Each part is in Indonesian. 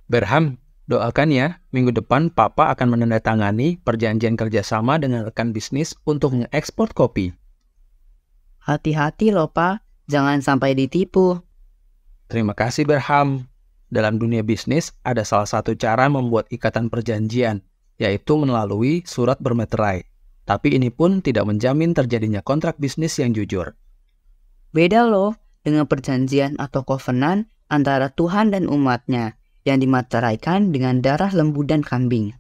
Berham, doakan ya, minggu depan Papa akan menandatangani perjanjian kerjasama dengan rekan bisnis untuk mengekspor kopi. Hati-hati loh, Pak. Jangan sampai ditipu. Terima kasih Berham. Dalam dunia bisnis, ada salah satu cara membuat ikatan perjanjian, yaitu melalui surat bermeterai. Tapi ini pun tidak menjamin terjadinya kontrak bisnis yang jujur. Beda loh dengan perjanjian atau covenant antara Tuhan dan umatnya yang dimateraikan dengan darah lembu dan kambing.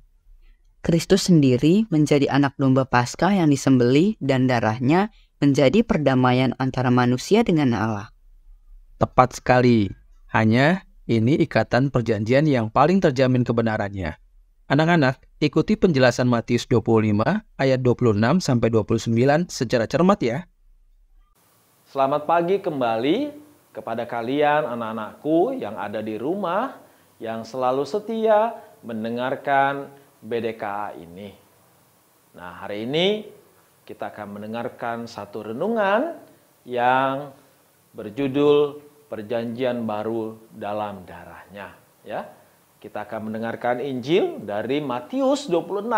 Kristus sendiri menjadi anak domba Paskah yang disembelih dan darahnya menjadi perdamaian antara manusia dengan Allah. Tepat sekali. Hanya ini ikatan perjanjian yang paling terjamin kebenarannya. Anak-anak, ikuti penjelasan Matius 25 ayat 26-29 secara cermat ya. Selamat pagi kembali kepada kalian anak-anakku yang ada di rumah, yang selalu setia mendengarkan BDKA ini. Nah, hari ini kita akan mendengarkan satu renungan yang berjudul Perjanjian Baru dalam Darahnya. Ya, kita akan mendengarkan Injil dari Matius 26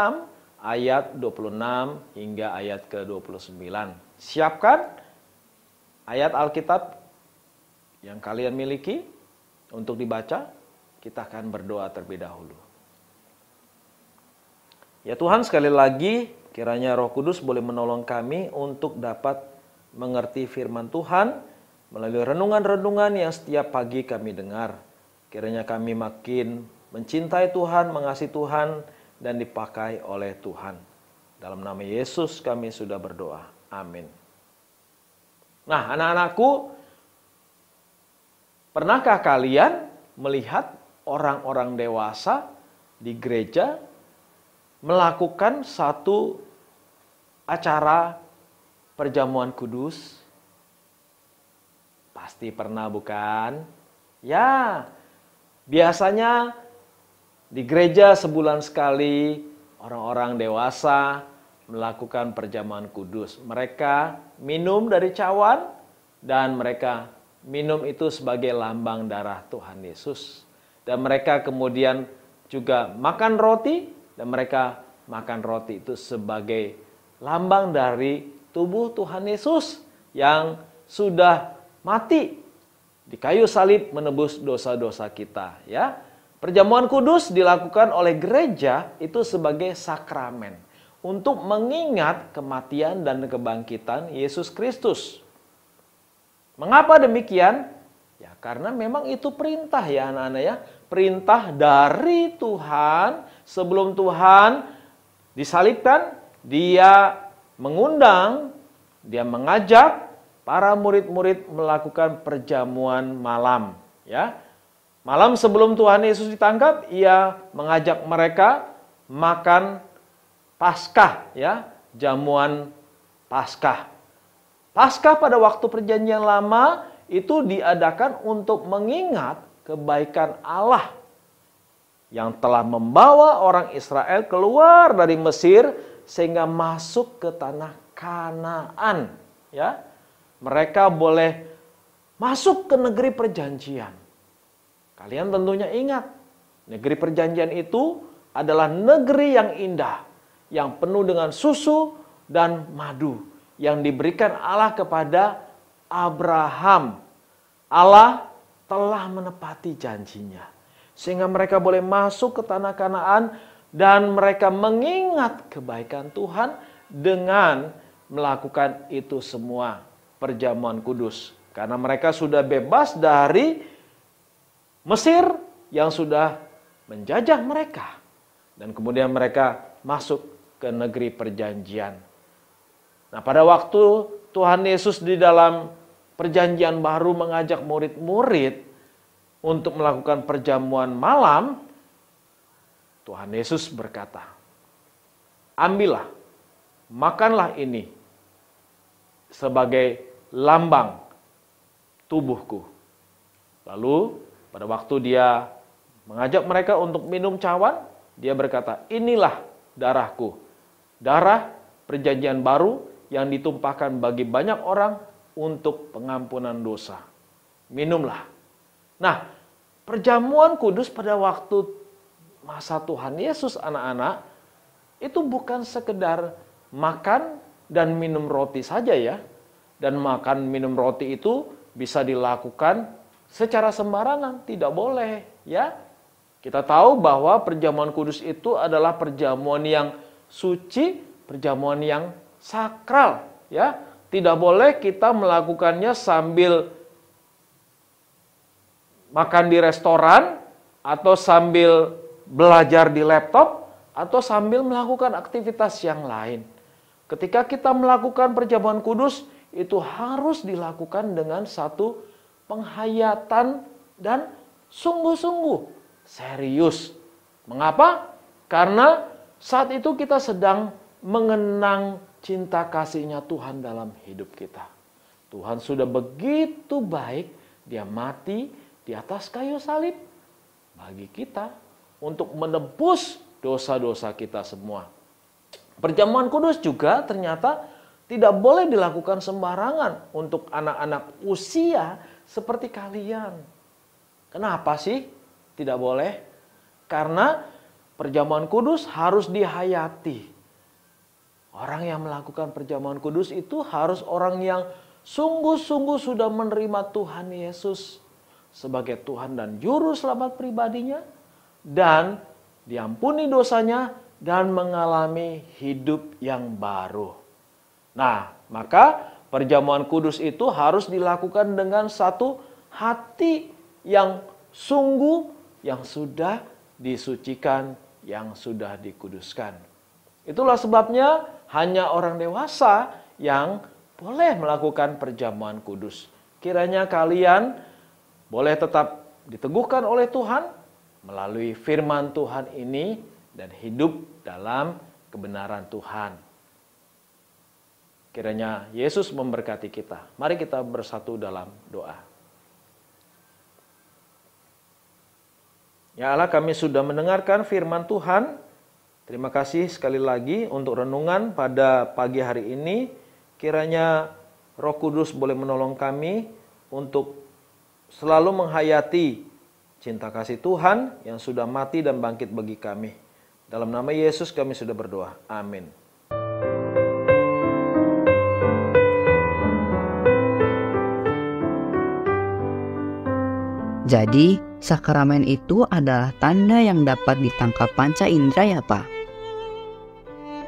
ayat 26 hingga ayat ke-29. Siapkan ayat Alkitab yang kalian miliki untuk dibaca. Kita akan berdoa terlebih dahulu. Ya Tuhan, sekali lagi kiranya Roh Kudus boleh menolong kami untuk dapat mengerti firman Tuhan melalui renungan-renungan yang setiap pagi kami dengar. Kiranya kami makin mencintai Tuhan, mengasihi Tuhan, dan dipakai oleh Tuhan. Dalam nama Yesus kami sudah berdoa. Amin. Nah, anak-anakku, pernahkah kalian melihat orang-orang dewasa di gereja melakukan satu acara perjamuan kudus? Pasti pernah bukan? Ya, biasanya di gereja sebulan sekali orang-orang dewasa melakukan perjamuan kudus. Mereka minum dari cawan dan mereka minum itu sebagai lambang darah Tuhan Yesus. Dan mereka kemudian juga makan roti dan mereka makan roti itu sebagai lambang dari tubuh Tuhan Yesus yang sudah mati di kayu salib menebus dosa-dosa kita, ya. Perjamuan kudus dilakukan oleh gereja itu sebagai sakramen untuk mengingat kematian dan kebangkitan Yesus Kristus. Mengapa demikian? Ya, karena memang itu perintah ya anak-anak ya. Perintah dari Tuhan. Sebelum Tuhan disalibkan, dia mengundang, dia mengajak para murid-murid melakukan perjamuan malam, ya. Malam sebelum Tuhan Yesus ditangkap, ia mengajak mereka makan Paskah, ya, jamuan Paskah. Paskah pada waktu perjanjian lama itu diadakan untuk mengingat kebaikan Allah yang telah membawa orang Israel keluar dari Mesir sehingga masuk ke tanah Kanaan, ya. Mereka boleh masuk ke negeri perjanjian. Kalian tentunya ingat, negeri perjanjian itu adalah negeri yang indah, yang penuh dengan susu dan madu, yang diberikan Allah kepada Abraham. Allah telah menepati janjinya, sehingga mereka boleh masuk ke tanah Kanaan dan mereka mengingat kebaikan Tuhan dengan melakukan itu semua. Perjamuan kudus. Karena mereka sudah bebas dari Mesir yang sudah menjajah mereka. Dan kemudian mereka masuk ke negeri perjanjian. Nah, pada waktu Tuhan Yesus di dalam perjanjian baru mengajak murid-murid untuk melakukan perjamuan malam, Tuhan Yesus berkata, "Ambillah, makanlah ini sebagai lambang tubuhku." Lalu pada waktu dia mengajak mereka untuk minum cawan, dia berkata, "Inilah darahku, darah perjanjian baru yang ditumpahkan bagi banyak orang untuk pengampunan dosa. Minumlah." Nah, perjamuan kudus pada waktu masa Tuhan Yesus anak-anak, itu bukan sekedar makan dan minum roti saja ya. Dan makan minum roti itu bisa dilakukan secara sembarangan, tidak boleh ya. Kita tahu bahwa perjamuan kudus itu adalah perjamuan yang suci, perjamuan yang sakral ya. Tidak boleh kita melakukannya sambil makan di restoran atau sambil belajar di laptop atau sambil melakukan aktivitas yang lain. Ketika kita melakukan perjamuan kudus, itu harus dilakukan dengan satu penghayatan dan sungguh-sungguh serius. Mengapa? Karena saat itu kita sedang mengenang cinta kasih-Nya Tuhan dalam hidup kita. Tuhan sudah begitu baik, Dia mati di atas kayu salib bagi kita untuk menebus dosa-dosa kita semua. Perjamuan kudus juga ternyata tidak boleh dilakukan sembarangan untuk anak-anak usia seperti kalian. Kenapa sih tidak boleh? Karena perjamuan kudus harus dihayati. Orang yang melakukan perjamuan kudus itu harus orang yang sungguh-sungguh sudah menerima Tuhan Yesus sebagai Tuhan dan Juru Selamat pribadinya, dan diampuni dosanya, dan mengalami hidup yang baru. Nah, maka perjamuan kudus itu harus dilakukan dengan satu hati yang sungguh, yang sudah disucikan, yang sudah dikuduskan. Itulah sebabnya hanya orang dewasa yang boleh melakukan perjamuan kudus. Kiranya kalian boleh tetap diteguhkan oleh Tuhan melalui firman Tuhan ini dan hidup dalam kebenaran Tuhan. Kiranya Yesus memberkati kita. Mari kita bersatu dalam doa. Ya Allah, kami sudah mendengarkan firman Tuhan. Terima kasih sekali lagi untuk renungan pada pagi hari ini. Kiranya Roh Kudus boleh menolong kami untuk selalu menghayati cinta kasih Tuhan yang sudah mati dan bangkit bagi kami. Dalam nama Yesus kami sudah berdoa. Amin. Jadi, sakramen itu adalah tanda yang dapat ditangkap panca indera ya Pak?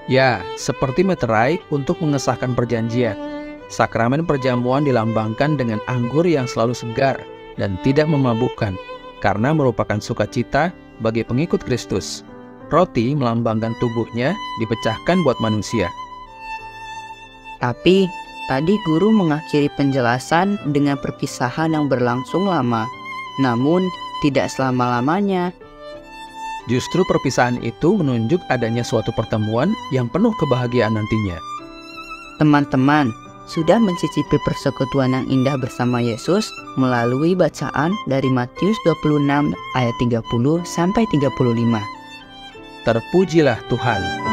Ya, seperti meterai untuk mengesahkan perjanjian. Sakramen perjamuan dilambangkan dengan anggur yang selalu segar dan tidak memabukkan, karena merupakan sukacita bagi pengikut Kristus. Roti melambangkan tubuhnya dipecahkan buat manusia. Tapi, tadi guru mengakhiri penjelasan dengan perpisahan yang berlangsung lama, namun tidak selama-lamanya. Justru perpisahan itu menunjuk adanya suatu pertemuan yang penuh kebahagiaan nantinya. Teman-teman, sudah mencicipi persekutuan yang indah bersama Yesus melalui bacaan dari Matius 26 ayat 30 sampai 35. Terpujilah Tuhan.